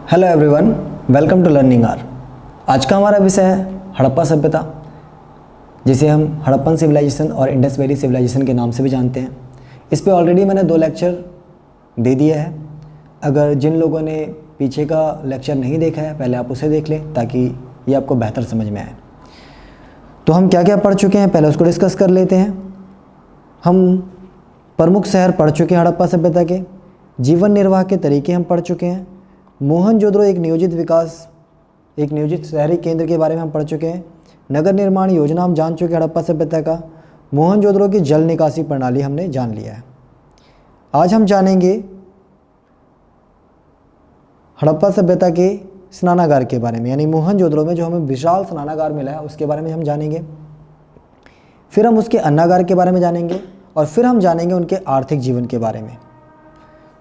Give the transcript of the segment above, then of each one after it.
Hello everyone, welcome to learning R. आज का हमारा विषय है हड़प्पा सभ्यता, जिसे हम हड़प्पन सिविलाइजेशन और इंडस वैली सिविलाइजेशन के नाम से भी जानते हैं। इस पे ऑलरेडी मैंने 2 लेक्चर दे दिया है। अगर जिन लोगों ने पीछे का लेक्चर नहीं देखा है, पहले आप उसे देख लें ताकि ये आपको बेहतर समझ में आए। तो हम क्या क्या पढ़ चुके हैं, पहले उसको डिस्कस कर लेते हैं। हम प्रमुख शहर पढ़ चुके हैं हड़प्पा सभ्यता के, जीवन निर्वाह के तरीके हम पढ़ चुके हैं। मोहनजोदड़ो एक नियोजित शहरी केंद्र के बारे में हम पढ़ चुके हैं। नगर निर्माण योजना हम जान चुके हैं हड़प्पा सभ्यता का। मोहनजोदड़ो की जल निकासी प्रणाली हमने जान लिया है। आज हम जानेंगे हड़प्पा सभ्यता के स्नानागार के बारे में, यानी मोहनजोदड़ो में जो हमें विशाल स्नानागार मिला है उसके बारे में हम जानेंगे। फिर हम उसके अन्नागार के बारे में जानेंगे और फिर हम जानेंगे उनके आर्थिक जीवन के बारे में।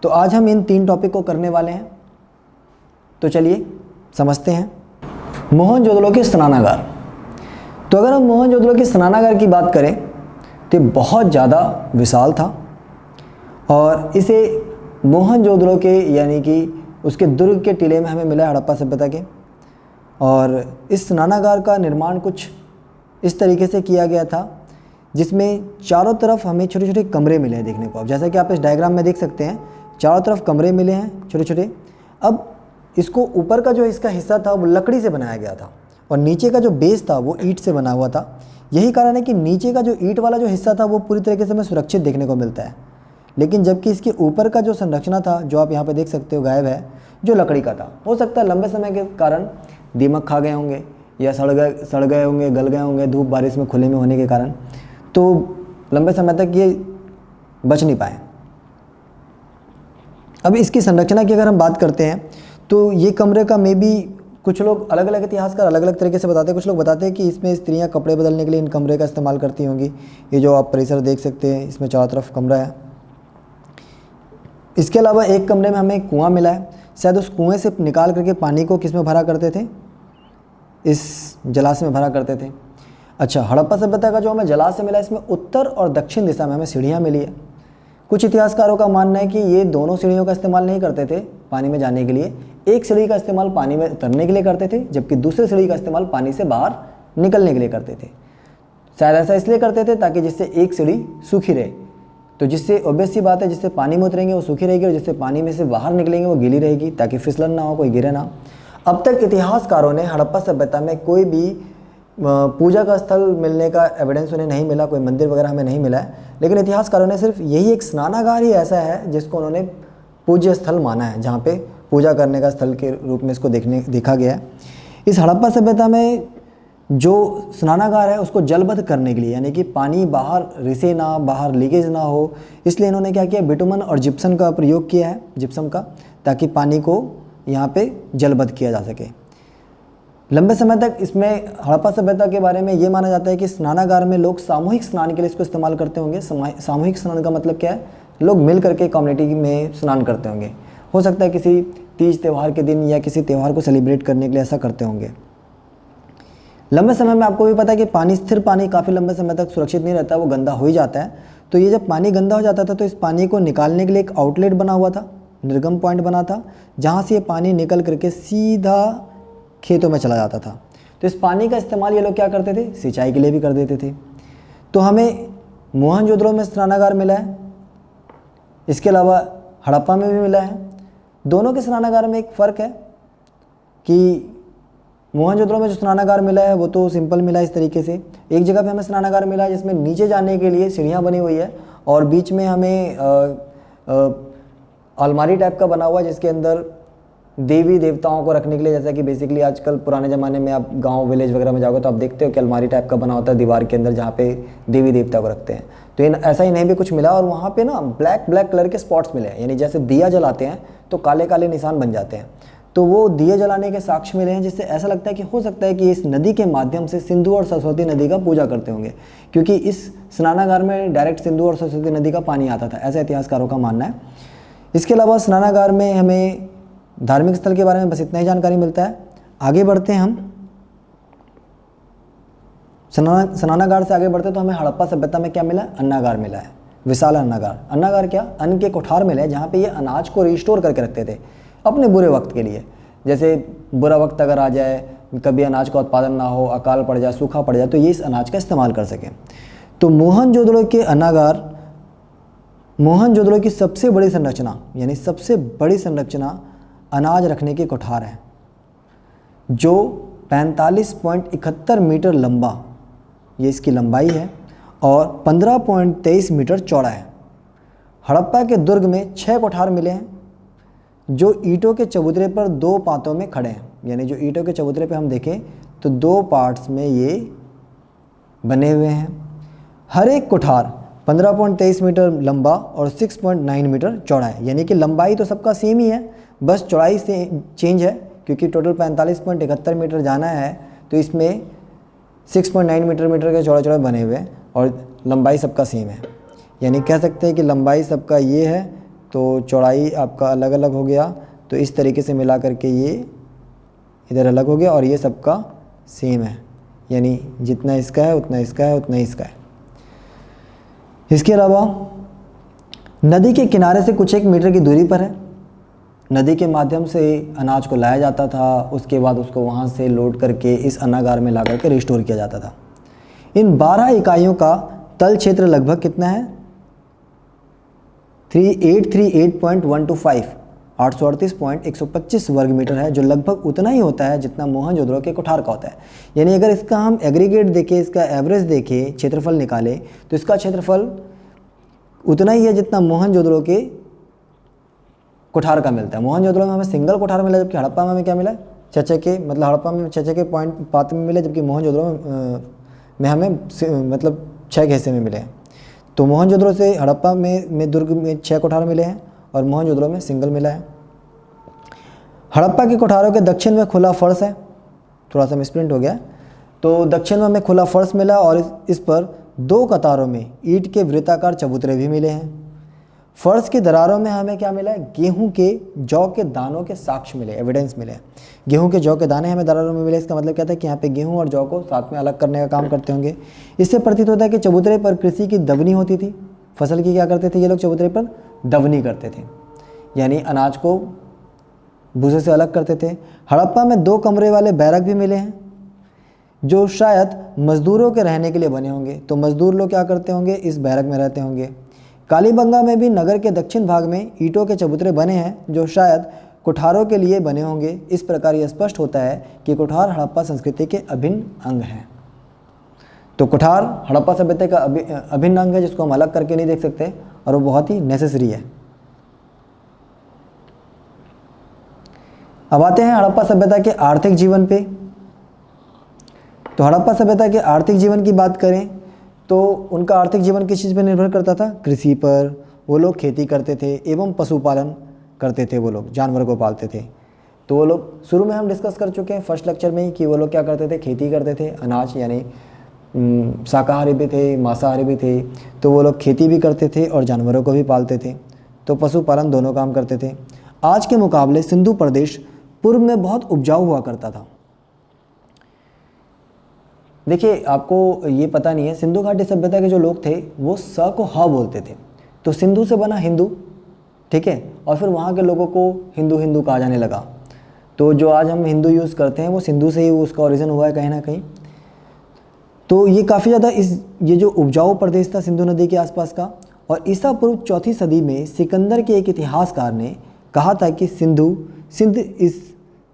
तो आज हम इन 3 टॉपिक को करने वाले हैं। तो चलिए समझते हैं मोहनजोदड़ो के स्नानागार। तो अगर हम मोहनजोदड़ो के स्नानागार की बात करें तो बहुत ज़्यादा विशाल था और इसे मोहनजोदड़ो के यानी कि उसके दुर्ग के टीले में हमें मिला हड़प्पा सभ्यता के। और इस स्नानागार का निर्माण कुछ इस तरीके से किया गया था जिसमें चारों तरफ हमें छोटे छोटे कमरे मिले हैं देखने को। अब जैसा कि आप इस डायग्राम में देख सकते हैं, चारों तरफ कमरे मिले हैं छोटे छोटे। अब इसको ऊपर का जो इसका हिस्सा था वो लकड़ी से बनाया गया था और नीचे का जो बेस था वो ईंट से बना हुआ था। यही कारण है कि नीचे का जो ईंट वाला जो हिस्सा था वो पूरी तरीके से हमें सुरक्षित देखने को मिलता है, लेकिन जबकि इसके ऊपर का जो संरचना था जो आप यहाँ पे देख सकते हो गायब है, जो लकड़ी का था। हो सकता है लंबे समय के कारण दीमक खा गए होंगे या सड़ गए होंगे, गल गए होंगे धूप बारिश में खुले में होने के कारण, तो लंबे समय तक ये बच नहीं पाए। अब इसकी संरचना की अगर हम बात करते हैं तो ये कमरे का मे बी कुछ लोग अलग अलग इतिहासकार अलग अलग तरीके से बताते हैं। कुछ लोग बताते हैं कि इसमें स्त्रियां कपड़े बदलने के लिए इन कमरे का इस्तेमाल करती होंगी। ये जो आप परिसर देख सकते हैं, इसमें चारों तरफ कमरा है। इसके अलावा एक कमरे में हमें कुआं मिला है। शायद उस कुएं से निकाल करके पानी को किस में भरा करते थे, इस जलाशय में भरा करते थे। अच्छा, हड़प्पा सभ्यता का जो हमें जलाशय मिला इसमें उत्तर और दक्षिण दिशा में हमें सीढ़ियाँ मिली है। कुछ इतिहासकारों का मानना है कि ये दोनों सीढ़ियों का इस्तेमाल नहीं करते थे पानी में जाने के लिए। एक सीढ़ी का इस्तेमाल पानी में उतरने के लिए करते थे, जबकि दूसरी सीढ़ी का इस्तेमाल पानी से बाहर निकलने के लिए करते थे। शायद ऐसा इसलिए करते थे ताकि जिससे एक सीढ़ी सूखी रहे, तो जिससे ऑब्वियस सी बात है जिससे पानी में उतरेंगे वो सूखी रहेगी और जिससे पानी में से बाहर निकलेंगे वो गीली रहेगी, ताकि फिसलन ना हो, कोई गिरे ना। अब तक इतिहासकारों ने हड़प्पा सभ्यता में कोई भी पूजा का स्थल मिलने का एविडेंस उन्हें नहीं मिला, कोई मंदिर वगैरह हमें नहीं मिला है, लेकिन इतिहासकारों ने सिर्फ यही एक स्नानागार ही ऐसा है जिसको उन्होंने पूज्य स्थल माना है, जहाँ पे पूजा करने का स्थल के रूप में इसको देखा गया है। इस हड़प्पा सभ्यता में जो स्नानागार है उसको जलबद्ध करने के लिए, यानी कि पानी बाहर रिसे ना, बाहर लीकेज ना हो, इसलिए इन्होंने क्या किया, बिटुमन और जिप्सम का प्रयोग किया है, जिप्सम का, ताकि पानी को यहाँ पे जलबद्ध किया जा सके। लंबे समय तक इसमें हड़प्पा सभ्यता के बारे में ये माना जाता है कि स्नानागार में लोग सामूहिक स्नान के लिए इसको इस्तेमाल करते होंगे। सामूहिक स्नान का मतलब क्या है, लोग मिल करके कम्युनिटी में स्नान करते होंगे। हो सकता है किसी तीज त्यौहार के दिन या किसी त्यौहार को सेलिब्रेट करने के लिए ऐसा करते होंगे। लंबे समय में आपको भी पता है कि पानी, स्थिर पानी काफ़ी लंबे समय तक सुरक्षित नहीं रहता, वो गंदा हो ही जाता है। तो ये जब पानी गंदा हो जाता था तो इस पानी को निकालने के लिए एक आउटलेट बना हुआ था, निर्गम पॉइंट बना था, जहाँ से ये पानी निकल करके सीधा खेतों में चला जाता था। तो इस पानी का इस्तेमाल ये लोग क्या करते थे, सिंचाई के लिए भी कर देते थे। तो हमें मोहनजोदड़ो में स्नानागार मिला है, इसके अलावा हड़प्पा में भी मिला है। दोनों के स्नानागार में एक फ़र्क है कि मोहनजोदड़ो में जो स्नानागार मिला है वो तो सिंपल मिला है इस तरीके से। एक जगह पे हमें स्नानागार मिला है जिसमें नीचे जाने के लिए सीढ़ियाँ बनी हुई है और बीच में हमें अलमारी टाइप का बना हुआ है जिसके अंदर देवी देवताओं को रखने के लिए, जैसा कि बेसिकली आजकल पुराने ज़माने में आप गांव विलेज वगैरह में जाओगे तो आप देखते हो कि अलमारी टाइप का बना होता है दीवार के अंदर, जहाँ पे देवी देवता को रखते हैं। तो ऐसा इन्हें भी कुछ मिला और वहाँ पे ना ब्लैक कलर के स्पॉट्स मिले हैं, यानी जैसे दिया जलाते हैं तो काले काले निशान बन जाते हैं, तो वो दिए जलाने के साक्ष्य मिले हैं, जिससे ऐसा लगता है कि हो सकता है कि इस नदी के माध्यम से सिंधु और सरस्वती नदी का पूजा करते होंगे, क्योंकि इस स्नानागार में डायरेक्ट सिंधु और सरस्वती नदी का पानी आता था, ऐसा इतिहासकारों का मानना है। इसके अलावा स्नानागार में हमें धार्मिक स्थल के बारे में बस इतना ही जानकारी मिलता है। आगे बढ़ते हैं हम, स्नानागार से आगे बढ़ते तो हमें हड़प्पा सभ्यता में क्या मिला, अन्नागार मिला है, विशाल अन्नागार। अन्नागार क्या, अन्न के कोठार मिले जहाँ पे ये अनाज को रिस्टोर करके रखते थे अपने बुरे वक्त के लिए। जैसे बुरा वक्त अगर आ जाए, कभी अनाज का उत्पादन ना हो, अकाल पड़ जाए, सूखा पड़ जाए, तो ये इस अनाज का इस्तेमाल कर सकें। तो मोहनजोदड़ो के अनागार, मोहनजोदड़ो की सबसे बड़ी संरचना, यानी सबसे बड़ी संरचना अनाज रखने के कोठार है, जो 45.71 मीटर लंबा, ये इसकी लंबाई है, और 15.23 मीटर चौड़ा है। हड़प्पा के दुर्ग में 6 कोठार मिले हैं, जो ईंटों के चबूतरे पर 2 पातों में खड़े हैं। यानी जो ईंटों के चबूतरे पे हम देखें तो 2 पार्ट्स में ये बने हुए हैं। हर एक कोठार 15.23 मीटर लंबा और 6.9 मीटर चौड़ा है। यानी कि लंबाई तो सबका सेम ही है, बस चौड़ाई से चेंज है, क्योंकि टोटल 45.71 मीटर जाना है, तो इसमें 6.9 मीटर के चौड़े चौड़े बने हुए हैं और लंबाई सबका सेम है। यानी कह सकते हैं कि लंबाई सबका ये है तो चौड़ाई आपका अलग अलग हो गया, तो इस तरीके से मिला करके ये इधर अलग हो गया और ये सबका सेम है, यानी जितना इसका है उतना इसका है उतना इसका है। इसके अलावा नदी के किनारे से कुछ 1 मीटर की दूरी पर है। नदी के माध्यम से अनाज को लाया जाता था, उसके बाद उसको वहाँ से लोड करके इस अन्नागार में ला करके रिस्टोर किया जाता था। इन 12 इकाइयों का तल क्षेत्र लगभग कितना है? 3838.125 838.125 वर्ग मीटर है, जो लगभग उतना ही होता है जितना मोहनजोदड़ो के कोठार का होता है। यानी अगर इसका हम एग्रीगेट देखें, इसका एवरेज देखें, क्षेत्रफल निकालें, तो इसका क्षेत्रफल उतना ही है जितना मोहनजोदड़ो के कोठार का मिलता है। मोहनजोदड़ो में हमें सिंगल कोठार मिला, जबकि हड़प्पा में हमें क्या मिला? छह के, मतलब हड़प्पा में 6 के पॉइंट पात्र में मिले, जबकि मोहनजोदड़ो में हमें मतलब 6 के हिस्से में मिले हैं। तो मोहनजोदड़ो से हड़प्पा में दुर्ग में 6 कोठार मिले हैं और मोहनजोदड़ो में सिंगल मिला है। हड़प्पा के कोठारों के दक्षिण में खुला फर्श है, थोड़ा सा मिसप्रिंट हो गया, तो दक्षिण में हमें खुला फर्श मिला और इस पर 2 कतारों में ईंट के वृत्ताकार चबूतरे भी मिले हैं। फर्श की दरारों में हमें क्या मिला है? गेहूं के जौ के दानों के साक्ष्य मिले, एविडेंस मिले। गेहूं के जौ के दाने हमें दरारों में मिले, इसका मतलब क्या था कि यहाँ पे गेहूं और जौ को साथ में अलग करने का काम करते होंगे। इससे प्रतीत होता है कि चबूतरे पर कृषि की दवनी होती थी, फसल की क्या करते थे ये लोग? चबूतरे पर दवनी करते थे, यानी अनाज को भूसे से अलग करते थे। हड़प्पा में 2 कमरे वाले बैरक भी मिले हैं, जो शायद मजदूरों के रहने के लिए बने होंगे। तो मजदूर लोग क्या करते होंगे? इस बैरक में रहते होंगे। कालीबंगा में भी नगर के दक्षिण भाग में ईंटों के चबूतरे बने हैं, जो शायद कोठारों के लिए बने होंगे। इस प्रकार यह स्पष्ट होता है कि कोठार हड़प्पा संस्कृति के अभिन्न अंग हैं। तो कोठार हड़प्पा सभ्यता का अभिन्न अंग है, जिसको हम अलग करके नहीं देख सकते, और वो बहुत ही नेसेसरी है। अब आते हैं हड़प्पा सभ्यता के आर्थिक जीवन पे। तो हड़प्पा सभ्यता के आर्थिक जीवन की बात करें तो उनका आर्थिक जीवन किस चीज़ पर निर्भर करता था? कृषि पर। वो लोग खेती करते थे एवं पशुपालन करते थे, वो लोग जानवर को पालते थे। तो वो लोग शुरू में हम डिस्कस कर चुके हैं फर्स्ट लेक्चर में ही कि वो लोग क्या करते थे? खेती करते थे, अनाज यानी शाकाहारी भी थे, मांसाहारी भी थे। तो वो लोग खेती भी करते थे और जानवरों को भी पालते थे, तो पशुपालन दोनों काम करते थे। आज के मुकाबले सिंधु प्रदेश पूर्व में बहुत उपजाऊ हुआ करता था। देखिए, आपको ये पता नहीं है, सिंधु घाटी सभ्यता के जो लोग थे वो स को ह बोलते थे, तो सिंधु से बना हिंदू, ठीक है, और फिर वहाँ के लोगों को हिंदू हिंदू कहा जाने लगा। तो जो आज हम हिंदू यूज़ करते हैं वो सिंधु से ही उसका ओरिजिन हुआ है कहीं ना कहीं। तो ये काफ़ी ज़्यादा ये जो उपजाऊ प्रदेश था सिंधु नदी के आसपास का। और ईसा पूर्व 4वीं सदी में सिकंदर के एक इतिहासकार ने कहा था कि सिंध इस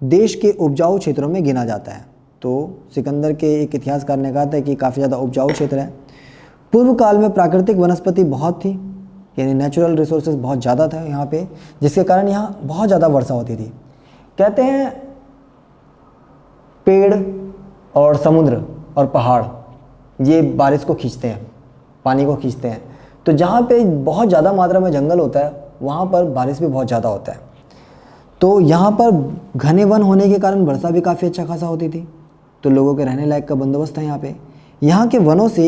देश के उपजाऊ क्षेत्रों में गिना जाता है। तो सिकंदर के एक इतिहासकार ने कहा था कि काफ़ी ज़्यादा उपजाऊ क्षेत्र है। पूर्व काल में प्राकृतिक वनस्पति बहुत थी, यानी नेचुरल रिसोर्सेज बहुत ज़्यादा था यहाँ पे, जिसके कारण यहाँ बहुत ज़्यादा वर्षा होती थी। कहते हैं पेड़ और समुद्र और पहाड़ ये बारिश को खींचते हैं, पानी को खींचते हैं। तो जहाँ पे बहुत ज़्यादा मात्रा में जंगल होता है वहाँ पर बारिश भी बहुत ज़्यादा होता है। तो यहाँ पर घने वन होने के कारण वर्षा भी काफ़ी अच्छा खासा होती थी, तो लोगों के रहने लायक का बंदोबस्त था यहाँ पे। यहाँ के वनों से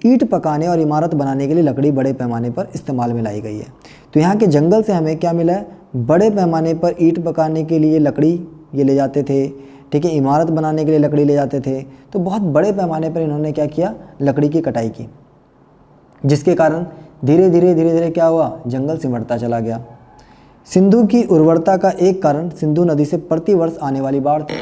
ईंट पकाने और इमारत बनाने के लिए लकड़ी बड़े पैमाने पर इस्तेमाल में लाई गई है। तो यहाँ के जंगल से हमें क्या मिला है? बड़े पैमाने पर ईंट पकाने के लिए लकड़ी ये ले जाते थे, ठीक है, इमारत बनाने के लिए लकड़ी ले जाते थे। तो बहुत बड़े पैमाने पर इन्होंने क्या किया? लकड़ी की कटाई की, जिसके कारण धीरे धीरे क्या हुआ? जंगल सिमटता चला गया। सिंधु की उर्वरता का एक कारण सिंधु नदी से प्रतिवर्ष आने वाली बाढ़ थी।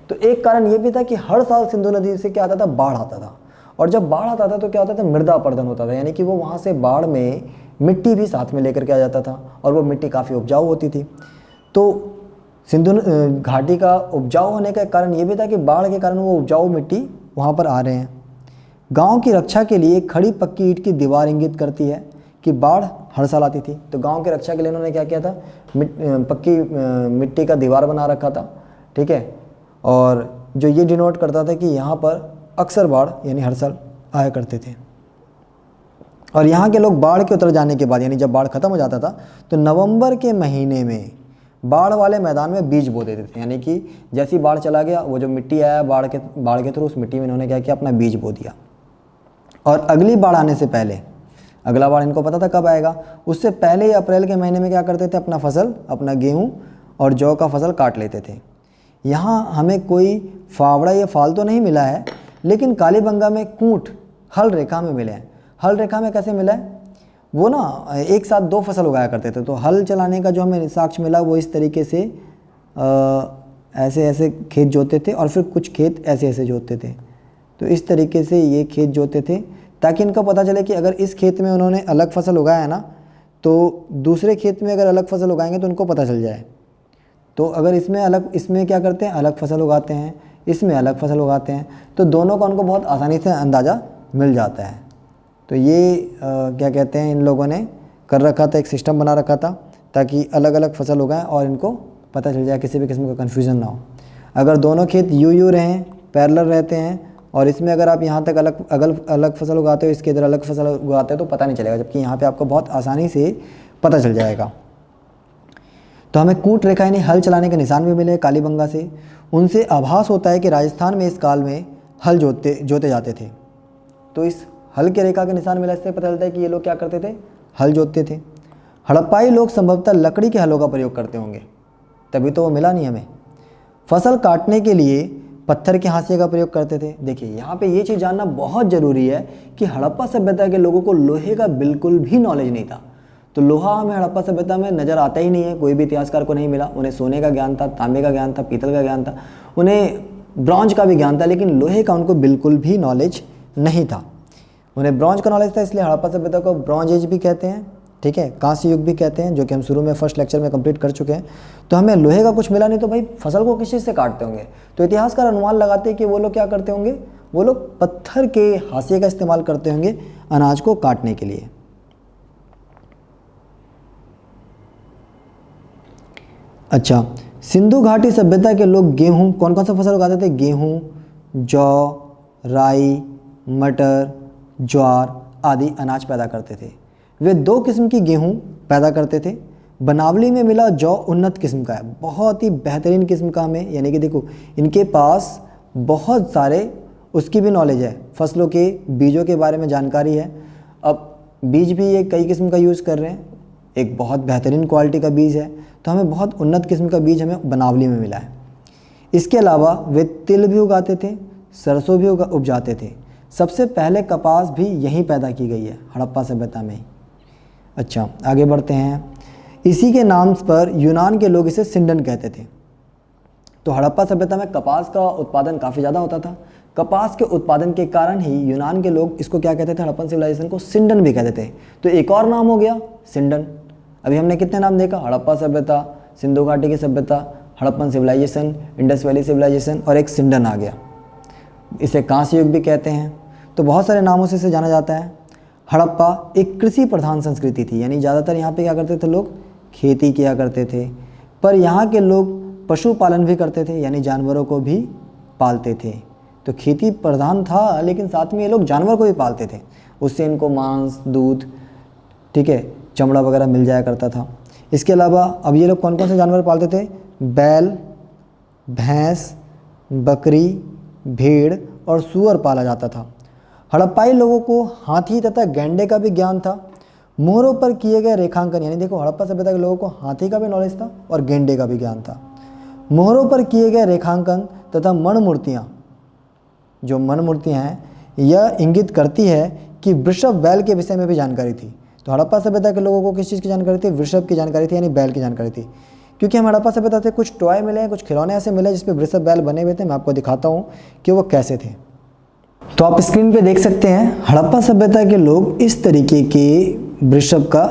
तो एक कारण ये भी था कि हर साल सिंधु नदी से क्या आता था, बाढ़ आता था। और जब बाढ़ आता था तो क्या होता था, मृदा अपरदन होता था, यानी कि वो वहाँ से बाढ़ में मिट्टी भी साथ में लेकर के आ जाता था और वो मिट्टी काफ़ी उपजाऊ होती थी। तो सिंधु घाटी का उपजाऊ होने का कारण ये भी था कि बाढ़ के कारण वो उपजाऊ मिट्टी वहाँ पर आ रहे हैं। गांव की रक्षा के लिए खड़ी पक्की ईंट की दीवार इंगित करती है कि बाढ़ हर साल आती थी। तो गांव की रक्षा के लिए उन्होंने क्या किया था, पक्की मिट्टी का दीवार बना रखा था, ठीक है। और जो ये डिनोट करता था कि यहाँ पर अक्सर बाढ़ यानी हर साल आया करते थे। और यहाँ के लोग बाढ़ के उतर जाने के बाद, यानी जब बाढ़ खत्म हो जाता था तो नवंबर के महीने में बाढ़ वाले मैदान में बीज बो देते थे। यानी कि जैसी बाढ़ चला गया, वो जो मिट्टी आया बाढ़ के थ्रू, उस मिट्टी में इन्होंने क्या किया, अपना बीज बो दिया। और अगली बाढ़ आने से पहले, अगला बाढ़ इनको पता था कब आएगा, उससे पहले ही अप्रैल के महीने में क्या करते थे, अपना फसल, अपना गेहूं और जौ का फसल काट लेते थे। यहाँ हमें कोई फावड़ा या फाल तो नहीं मिला है, लेकिन कालीबंगा में कूट हल रेखा में मिले हैं। हल रेखा में कैसे मिला है, वो ना एक साथ दो फसल उगाया करते थे। तो हल चलाने का जो हमें साक्ष्य मिला वो इस तरीके से ऐसे ऐसे खेत जोतते थे और फिर कुछ खेत ऐसे ऐसे जोतते थे। तो इस तरीके से ये खेत जोतते थे ताकि इनको पता चले कि अगर इस खेत में उन्होंने अलग फसल उगाया है ना, तो दूसरे खेत में अगर अलग फसल उगाएंगे तो उनको पता चल जाए। तो अगर इसमें क्या करते हैं, अलग फसल उगाते हैं, इसमें अलग फसल उगाते हैं, तो दोनों का उनको बहुत आसानी से अंदाज़ा मिल जाता है। तो ये क्या कहते हैं, इन लोगों ने कर रखा था, एक सिस्टम बना रखा था ताकि अलग अलग फसल उगाएं और इनको पता चल जाए, किसी भी किस्म का कन्फ्यूज़न ना हो। अगर दोनों खेत यू रहें, पैरेलल रहते हैं, और इसमें अगर आप यहाँ तक अलग फसल उगाते हो, इसके इधर अलग फसल उगाते हो, तो पता नहीं चलेगा, जबकि यहाँ पे आपको बहुत आसानी से पता चल जाएगा। तो हमें कूट रेखा यानी हल चलाने के निशान भी मिले कालीबंगा से। उनसे आभास होता है कि राजस्थान में इस काल में हल जोते जाते थे। तो इस हल के रेखा के निशान मिला, इससे पता चलता है कि ये लोग क्या करते थे, हल जोतते थे। हड़प्पाई लोग संभवतः लकड़ी के हलों का प्रयोग करते होंगे, तभी तो वो मिला नहीं हमें। फसल काटने के लिए पत्थर के हाशिए का प्रयोग करते थे। देखिए यहाँ पे ये चीज़ जानना बहुत ज़रूरी है कि हड़प्पा सभ्यता के लोगों को लोहे का बिल्कुल भी नॉलेज नहीं था। तो लोहा हमें हड़प्पा सभ्यता में नज़र आता ही नहीं है, कोई भी इतिहासकार को नहीं मिला। उन्हें सोने का ज्ञान था, तांबे का ज्ञान था, पीतल का ज्ञान था, उन्हें ब्रॉन्ज का भी ज्ञान था, लेकिन लोहे का उनको बिल्कुल भी नॉलेज नहीं था। उन्हें ब्रॉन्ज का नॉलेज था, इसलिए हड़प्पा सभ्यता को ब्रॉन्ज एज भी कहते हैं, ठीक है, कांस्य युग भी कहते हैं, जो कि हम शुरू में फर्स्ट लेक्चर में कंप्लीट कर चुके हैं। तो हमें लोहे का कुछ मिला नहीं, तो भाई फसल को किस चीज़ से काटते होंगे। तो इतिहासकार अनुमान लगाते हैं कि वो लोग क्या करते होंगे, वो लोग पत्थर के हाशिए का इस्तेमाल करते होंगे अनाज को काटने के लिए। अच्छा, सिंधु घाटी सभ्यता के लोग गेहूँ, कौन कौन सा फसल उगाते थे, गेहूँ, जौ, राई, मटर, ज्वार आदि अनाज पैदा करते थे। वे दो किस्म की गेहूँ पैदा करते थे। बनावली में मिला जौ उन्नत किस्म का है, बहुत ही बेहतरीन किस्म का हमें, यानी कि देखो इनके पास बहुत सारे उसकी भी नॉलेज है, फसलों के बीजों के बारे में जानकारी है। अब बीज भी ये कई किस्म का यूज़ कर रहे हैं, एक बहुत बेहतरीन क्वालिटी का बीज है, तो हमें बहुत उन्नत किस्म का बीज हमें बनावली में मिला है। इसके अलावा वे तिल भी उगाते थे, सरसों भी उपजाते थे। सबसे पहले कपास भी यहीं पैदा की गई है, हड़प्पा सभ्यता में ही। अच्छा, आगे बढ़ते हैं। इसी के नाम पर यूनान के लोग इसे सिंडन कहते थे। तो हड़प्पा सभ्यता में कपास का उत्पादन काफ़ी ज़्यादा होता था। कपास के उत्पादन के कारण ही यूनान के लोग इसको क्या कहते थे, हड़प्पन सिविलाइजेशन को सिंडन भी कहते थे। तो एक और नाम हो गया सिंडन। अभी हमने कितने नाम देखा, हड़प्पा सभ्यता, सिंधु घाटी की सभ्यता, Harappan civilisation, Indus valley civilisation, और एक सिंडन आ गया। इसे कांस्य युग भी कहते हैं। तो बहुत सारे नामों से इसे जाना जाता है। हड़प्पा एक कृषि प्रधान संस्कृति थी, यानी ज़्यादातर यहाँ पे क्या करते थे लोग, खेती किया करते थे। पर यहाँ के लोग पशुपालन भी करते थे, यानी जानवरों को भी पालते थे। तो खेती प्रधान था, लेकिन साथ में ये लोग जानवर को भी पालते थे, उससे इनको मांस, दूध, ठीक है, चमड़ा वगैरह मिल जाया करता था। इसके अलावा अब ये लोग कौन कौन से जानवर पालते थे, बैल, भैंस, बकरी, भेड़ और सूअर पाला जाता था। हड़प्पाई लोगों को हाथी तथा गैंडे का भी ज्ञान था। मोहरों पर किए गए रेखांकन, यानी देखो हड़प्पा सभ्यता के लोगों को हाथी का भी नॉलेज था और गेंडे का भी ज्ञान था। मोहरों पर किए गए रेखांकन तथा मणमूर्तियाँ, जो मणमूर्तियाँ हैं, यह इंगित करती है कि वृषभ बैल के विषय में भी जानकारी थी। तो हड़प्पा सभ्यता के लोगों को किस चीज़ की जानकारी थी? वृषभ की जानकारी थी, यानी बैल की जानकारी थी। क्योंकि हम हड़प्पा सभ्यता से कुछ टॉय मिले हैं, कुछ खिलौने ऐसे मिले जिसपे वृषभ बैल बने हुए थे। मैं आपको दिखाता हूँ कि वो कैसे थे। तो आप स्क्रीन पे देख सकते हैं हड़प्पा सभ्यता के लोग इस तरीके के वृषभ का,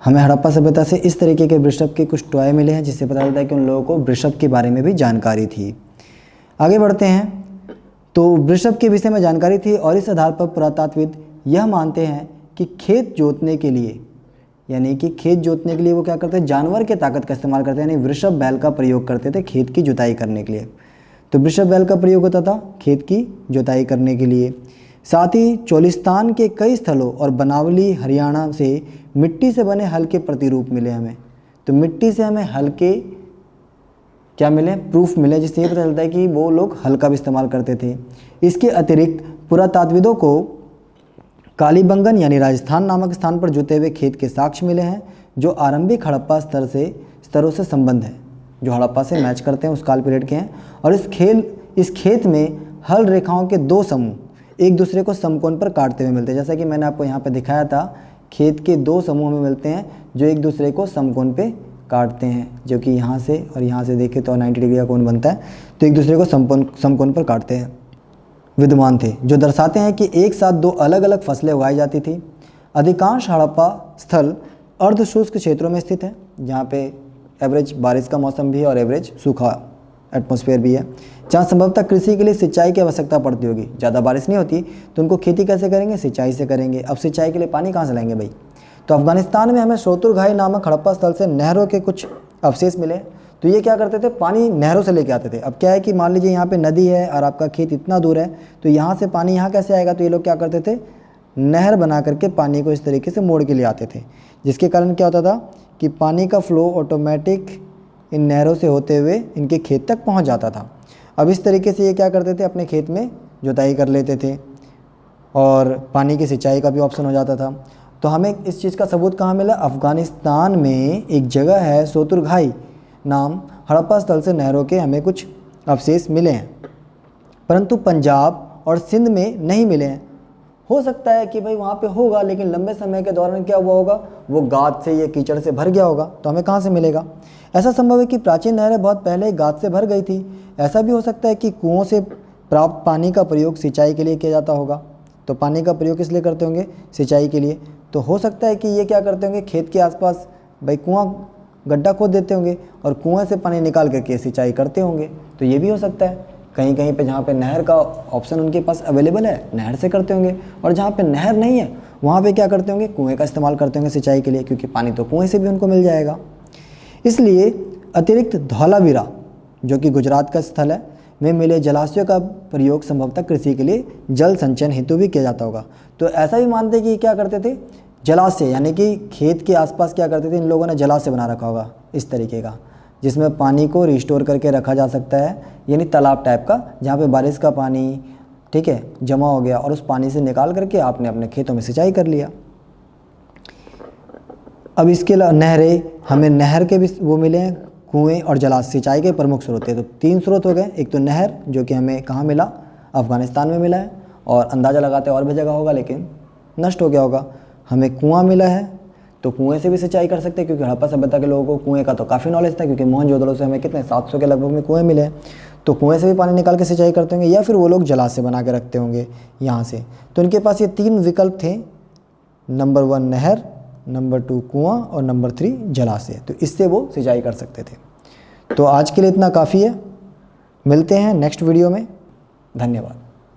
हमें हड़प्पा सभ्यता से इस तरीके के वृषभ के कुछ टॉय मिले हैं, जिससे पता चलता है कि उन लोगों को वृषभ के बारे में भी जानकारी थी। आगे बढ़ते हैं। तो वृषभ के विषय में जानकारी थी और इस आधार पर पुरातत्वविद यह मानते हैं कि खेत जोतने के लिए, यानी कि खेत जोतने के लिए वो क्या करते हैं? जानवर के ताकत का इस्तेमाल करते हैं, यानी वृषभ बैल का प्रयोग करते थे खेत की जुताई करने के लिए। तो वृषभ बैल का प्रयोग होता था खेत की जुताई करने के लिए। साथ ही चोलिस्तान के कई स्थलों और बनावली हरियाणा से मिट्टी से बने हल के प्रतिरूप मिले हमें। तो मिट्टी से हमें हल के क्या मिले? प्रूफ मिले, जिससे ये पता चलता है कि वो लोग हल का भी इस्तेमाल करते थे। इसके अतिरिक्त पुरातात्विदों को कालीबंगन यानी राजस्थान नामक स्थान पर जुते हुए खेत के साक्ष्य मिले हैं, जो आरंभिक हड़प्पा स्तरों से संबंध है, जो हड़प्पा से मैच करते हैं, उस काल पीरियड के हैं। और इस खेत में हल रेखाओं के दो समूह एक दूसरे को समकोण पर काटते हुए मिलते हैं। जैसा कि मैंने आपको यहाँ पे दिखाया था, खेत के दो समूह हमें मिलते हैं जो एक दूसरे को समकोण पे काटते हैं, जो कि यहाँ से और यहाँ से देखें तो 90 डिग्री का कोण बनता है। तो एक दूसरे को समकोण पर काटते हैं विद्यमान थे, जो दर्शाते हैं कि एक साथ दो अलग अलग फसलें उगाई जाती थी। अधिकांश हड़प्पा स्थल अर्धशुष्क क्षेत्रों में स्थित है, जहाँ पे एवरेज बारिश का मौसम भी है और एवरेज सूखा एटमॉस्फेयर भी है, जहाँ संभवतः कृषि के लिए सिंचाई की आवश्यकता पड़ती होगी। ज़्यादा बारिश नहीं होती तो उनको खेती कैसे करेंगे? सिंचाई से करेंगे। अब सिंचाई के लिए पानी कहाँ से लाएंगे भाई? तो अफगानिस्तान में हमें शोतुरघाई नामक हड़प्पा स्थल से नहरों के कुछ अवशेष मिले। तो ये क्या करते थे? पानी नहरों से लेके आते थे। अब क्या है कि मान लीजिए यहाँ पे नदी है और आपका खेत इतना दूर है, तो यहाँ से पानी यहाँ कैसे आएगा? तो ये लोग क्या करते थे? नहर बना करके पानी को इस तरीके से मोड़ के लिए आते थे, जिसके कारण क्या होता था कि पानी का फ्लो ऑटोमेटिक इन नहरों से होते हुए इनके खेत तक पहुँच जाता था। अब इस तरीके से ये क्या करते थे? अपने खेत में जुताई कर लेते थे और पानी की सिंचाई का भी ऑप्शन हो जाता था। तो हमें इस चीज़ का सबूत कहाँ मिला? अफ़गानिस्तान में एक जगह है शोतुरघाई नाम, हड़प्पा स्थल से नहरों के हमें कुछ अवशेष मिले हैं, परंतु पंजाब और सिंध में नहीं मिले हैं। हो सकता है कि भाई वहाँ पे होगा, लेकिन लंबे समय के दौरान क्या हुआ होगा? वो गाद से या कीचड़ से भर गया होगा, तो हमें कहाँ से मिलेगा? ऐसा संभव है कि प्राचीन नहरें बहुत पहले गाद से भर गई थी। ऐसा भी हो सकता है कि कुओं से प्राप्त पानी का प्रयोग सिंचाई के लिए किया जाता होगा। तो पानी का प्रयोग किस लिए करते होंगे? सिंचाई के लिए। तो हो सकता है कि ये क्या करते होंगे? खेत के आसपास भाई कुआं गड्ढा खोद देते होंगे और कुएं से पानी निकाल करके सिंचाई करते होंगे। तो ये भी हो सकता है। कहीं कहीं पे जहाँ पे नहर का ऑप्शन उनके पास अवेलेबल है, नहर से करते होंगे, और जहाँ पे नहर नहीं है वहाँ पे क्या करते होंगे? कुएं का इस्तेमाल करते होंगे सिंचाई के लिए, क्योंकि पानी तो कुएं से भी उनको मिल जाएगा। इसलिए अतिरिक्त धौलावीरा, जो कि गुजरात का स्थल है, में मिले जलाशयों का प्रयोग संभवतः कृषि के लिए जल संचयन हेतु भी किया जाता होगा। तो ऐसा भी मानते हैं कि क्या करते थे? जलाशय, यानी कि खेत के आसपास क्या करते थे? इन लोगों ने जलाशय बना रखा होगा इस तरीके का, जिसमें पानी को रिस्टोर करके रखा जा सकता है, यानी तालाब टाइप का, जहाँ पे बारिश का पानी ठीक है जमा हो गया और उस पानी से निकाल करके आपने अपने खेतों में सिंचाई कर लिया। अब इसके अलावा नहरें, हमें नहर के भी वो मिले हैं, कुएं और जलाशय सिंचाई के प्रमुख स्रोत है। तो 3 स्रोत हो गए। एक तो नहर, जो कि हमें कहाँ मिला? अफ़गानिस्तान में मिला है, और अंदाज़ा लगाते और भी जगह होगा लेकिन नष्ट हो गया होगा। हमें कुआं मिला है, तो कुएं से भी सिंचाई कर सकते हैं, क्योंकि हड़प्पा सभ्यता के लोगों को कुएं का तो काफ़ी नॉलेज था, क्योंकि मोहनजोदड़ो से हमें कितने 700 के लगभग में कुएं मिले हैं। तो कुएं से भी पानी निकाल के सिंचाई करते होंगे, या फिर वो लोग जलाशय बना के रखते होंगे यहाँ से। तो इनके पास ये 3 विकल्प थे, नंबर 1 नहर, नंबर 2 कुआं और नंबर 3 जलाशय। तो इससे वो सिंचाई कर सकते थे। तो आज के लिए इतना काफ़ी है। मिलते हैं नेक्स्ट वीडियो में। धन्यवाद।